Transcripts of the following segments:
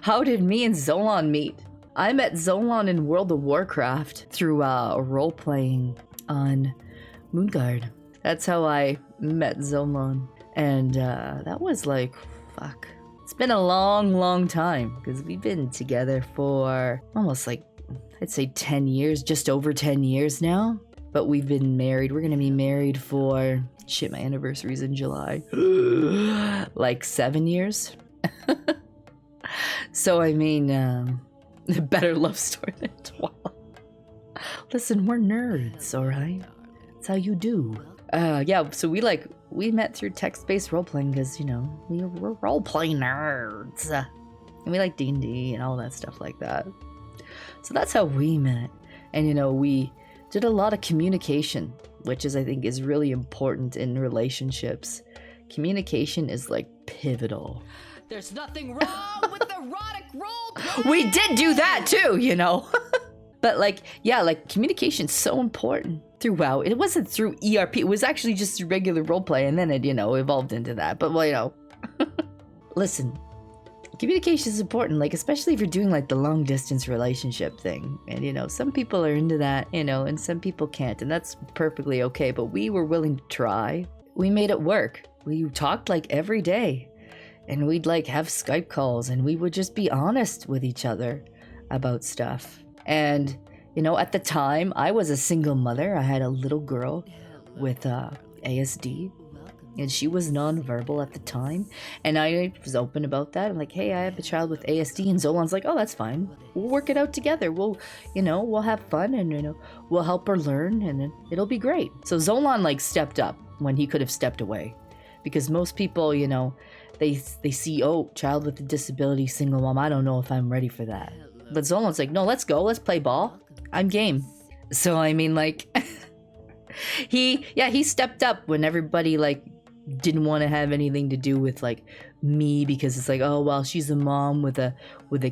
How did me and Zolan meet? I met Zolan in World of Warcraft through role-playing on Moonguard. That's how I met Zolan. And that was like, fuck. It's been a long time because we've been together for almost like, I'd say 10 years, just over 10 years now. But we've been married. We're going to be married for, shit, my anniversary's in July. Like 7 years. So, I mean, a better love story than 12. Listen, we're nerds, all right? That's how you do. Yeah, so we met through text-based role-playing because, you know, we're role-playing nerds. And we like D&D and all that stuff like that. So that's how we met. And, you know, we did a lot of communication, which is, I think, is really important in relationships. Communication is, like, pivotal. There's nothing wrong with erotic role-play! We did do that, too, you know? But, like, yeah, like, communication's so important throughout. It wasn't through ERP. It was actually just regular roleplay, and then it, you know, evolved into that. But, well, you know. Listen, communication is important, like, especially if you're doing, like, the long-distance relationship thing. And, you know, some people are into that, you know, and some people can't. And that's perfectly okay. But we were willing to try. We made it work. We talked, like, every day. And we'd, like, have Skype calls. And we would just be honest with each other about stuff. And, you know, at the time, I was a single mother. I had a little girl with ASD, and she was nonverbal at the time. And I was open about that. I'm like, hey, I have a child with ASD. And Zolan's like, oh, that's fine. We'll work it out together. We'll, you know, we'll have fun, and, you know, we'll help her learn, and it'll be great. So Zolan, like, stepped up when he could have stepped away. Because most people, you know, they see, oh, child with a disability, single mom. I don't know if I'm ready for that. But Zolan's like, no, let's go. Let's play ball. I'm game. So, I mean, like, he stepped up when everybody, like, didn't want to have anything to do with, like, me, because it's like, oh, well, she's a mom with a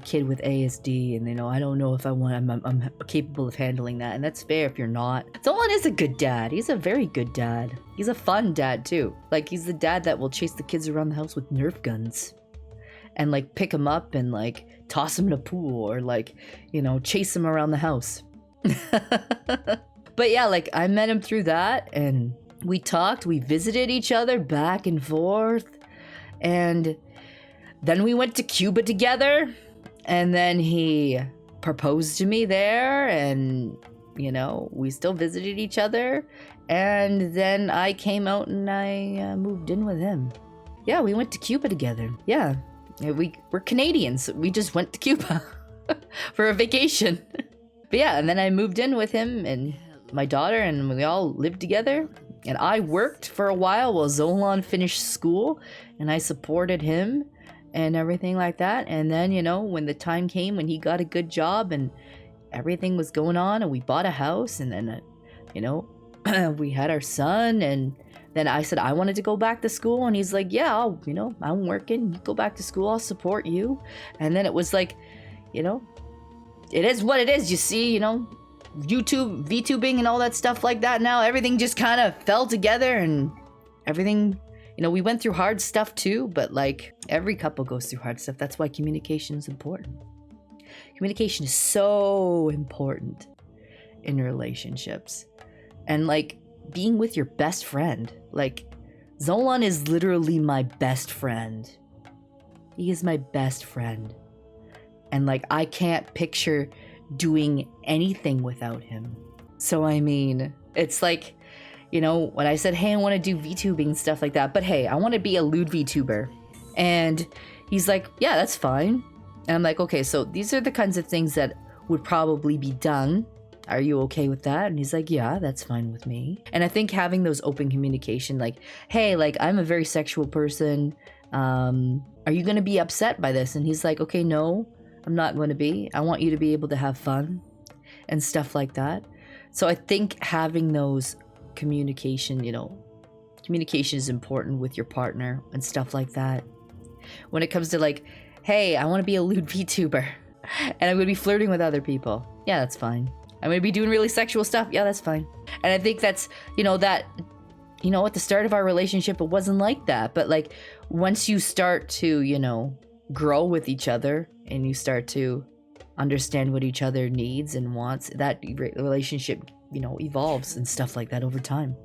kid with ASD, and, you know, I don't know if I'm capable of handling that. And that's fair if you're not. Zolan is a good dad. He's a very good dad. He's a fun dad, too. Like, he's the dad that will chase the kids around the house with Nerf guns and, like, pick them up and, like, toss them in a pool, or, like, you know, chase them around the house. But yeah, like, I met him through that, and we talked, we visited each other back and forth, and then we went to Cuba together, and then he proposed to me there, and, you know, we still visited each other, and then I came out and I moved in with him. Yeah, we went to Cuba together. Yeah, we're Canadians. We just went to Cuba for a vacation. But yeah, and then I moved in with him and my daughter, and we all lived together. And I worked for a while Zolan finished school, and I supported him and everything like that. And then, you know, when the time came when he got a good job and everything was going on, and we bought a house, and then, you know, we had our son, and then I said I wanted to go back to school, and he's like, yeah, you know, I'm working, you go back to school, I'll support you. And then it was like, you know, it is what it is. You see, you know, YouTube, VTubing and all that stuff like that now, everything just kind of fell together, and everything, you know, we went through hard stuff too, but like every couple goes through hard stuff. That's why communication is important. Communication is so important in relationships. And like being with your best friend, like Zolan is literally my best friend. He is my best friend. And like, I can't picture doing anything without him. So, I mean, it's like, you know, when I said, hey, I want to do VTubing and stuff like that, but hey, I want to be a lewd VTuber. And he's like, yeah, that's fine. And I'm like, okay, so these are the kinds of things that would probably be done. Are you okay with that? And he's like, yeah, that's fine with me. And I think having those open communication, like, hey, like, I'm a very sexual person. Are you going to be upset by this? And he's like, okay, no, I'm not going to be. I want you to be able to have fun and stuff like that. So I think having those communication, you know, communication is important with your partner and stuff like that. When it comes to like, hey, I want to be a lewd VTuber and I'm going to be flirting with other people. Yeah, that's fine. I'm going to be doing really sexual stuff. Yeah, that's fine. And I think that's, you know, that, you know, at the start of our relationship, it wasn't like that. But like, once you start to, you know, grow with each other and you start to understand what each other needs and wants, that relationship, evolves and stuff like that over time.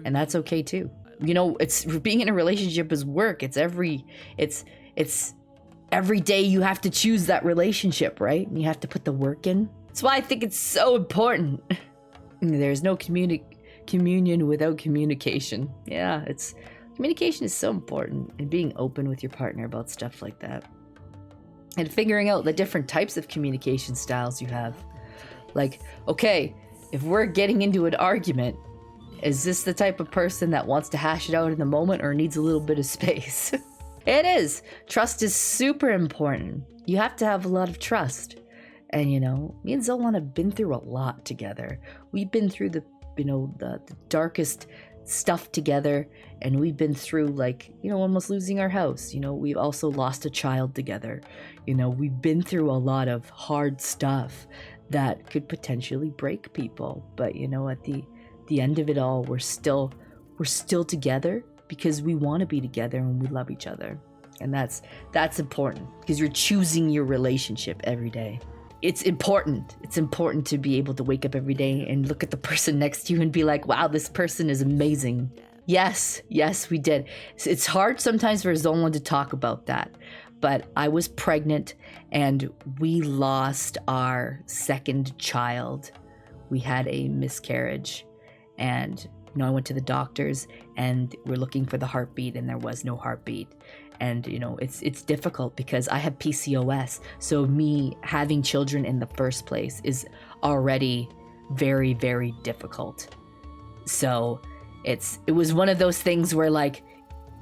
And that's okay too. It's being in a relationship is work. It's every day you have to choose that relationship, right? And you have to put the work in. That's why I think it's so important. There's no communion without communication. Yeah, communication is so important, and being open with your partner about stuff like that. And figuring out the different types of communication styles you have. Like, okay, if we're getting into an argument, is this the type of person that wants to hash it out in the moment or needs a little bit of space? It is. Trust is super important. You have to have a lot of trust. And me and Zolan have been through a lot together. We've been through the darkest stuff together, and we've been through almost losing our house. We've also lost a child together. We've been through a lot of hard stuff that could potentially break people. But at the end of it all, we're still together because we want to be together and we love each other. And that's important, because you're choosing your relationship every day. It's important. It's important to be able to wake up every day and look at the person next to you and be like, wow, this person is amazing. Yes, we did. It's hard sometimes for Zolan to talk about that. But I was pregnant and we lost our second child. We had a miscarriage, and I went to the doctors and we're looking for the heartbeat, and there was no heartbeat. And it's difficult because I have PCOS, so me having children in the first place is already very, very difficult. So it was one of those things where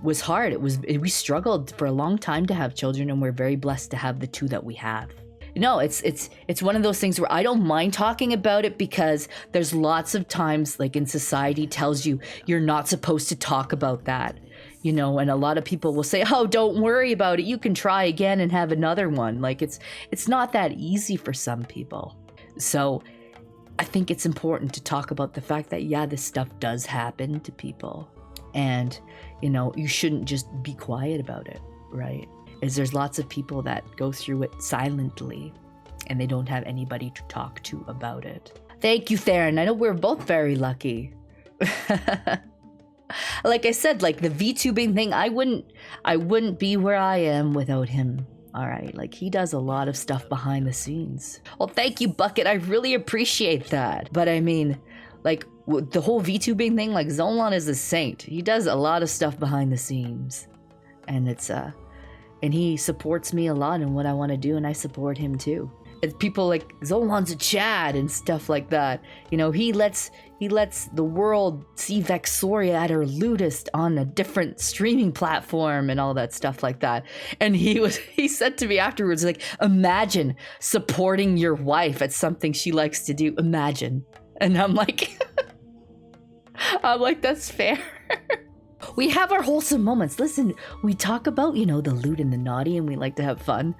was hard. We struggled for a long time to have children, and we're very blessed to have the two that we have. It's one of those things where I don't mind talking about it, because there's lots of times in society tells you you're not supposed to talk about that. And a lot of people will say, oh, don't worry about it. You can try again and have another one. It's not that easy for some people. So I think it's important to talk about the fact that, yeah, this stuff does happen to people. And, you shouldn't just be quiet about it, right? There's lots of people that go through it silently and they don't have anybody to talk to about it. Thank you, Theron. I know we're both very lucky. Like I said, the VTubing thing, I wouldn't be where I am without him. All right, he does a lot of stuff behind the scenes. Well, thank you, Bucket. I really appreciate that. But I mean, the whole VTubing thing, Zolan is a saint. He does a lot of stuff behind the scenes, and and he supports me a lot in what I want to do, and I support him too. It's people like Zolan's a Chad and stuff like that. He lets the world see Vexoria at her lutest on a different streaming platform and all that stuff like that. And he said to me afterwards, imagine supporting your wife at something she likes to do. Imagine. And I'm like, that's fair. We have our wholesome moments. Listen, we talk about, the lewd and the naughty, and we like to have fun,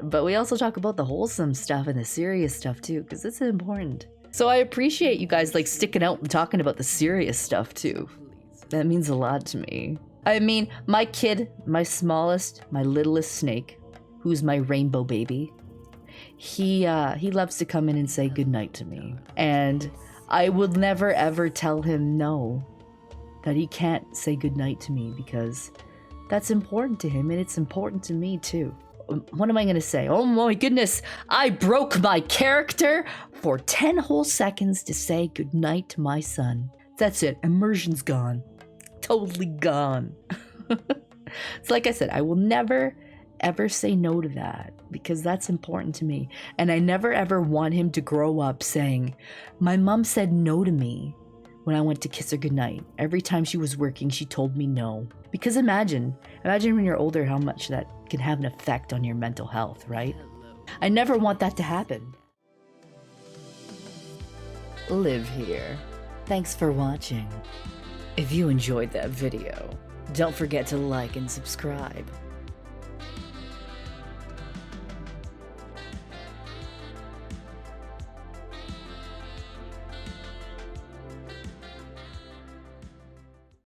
but we also talk about the wholesome stuff and the serious stuff too, because it's important. So I appreciate you guys sticking out and talking about the serious stuff too. That means a lot to me. I mean, my kid, my smallest, my littlest snake, who's my rainbow baby, he loves to come in and say goodnight to me. And I would never ever tell him no, that he can't say goodnight to me, because that's important to him and it's important to me too. What am I going to say? Oh my goodness, I broke my character for 10 whole seconds to say goodnight to my son. That's it. Immersion's gone. Totally gone. It's like I said, I will never ever say no to that, because that's important to me. And I never ever want him to grow up saying, my mom said no to me when I went to kiss her goodnight. Every time she was working, she told me no. Because imagine when you're older how much that can have an effect on your mental health, right? I never want that to happen. Live here. Thanks for watching. If you enjoyed that video, don't forget to like and subscribe.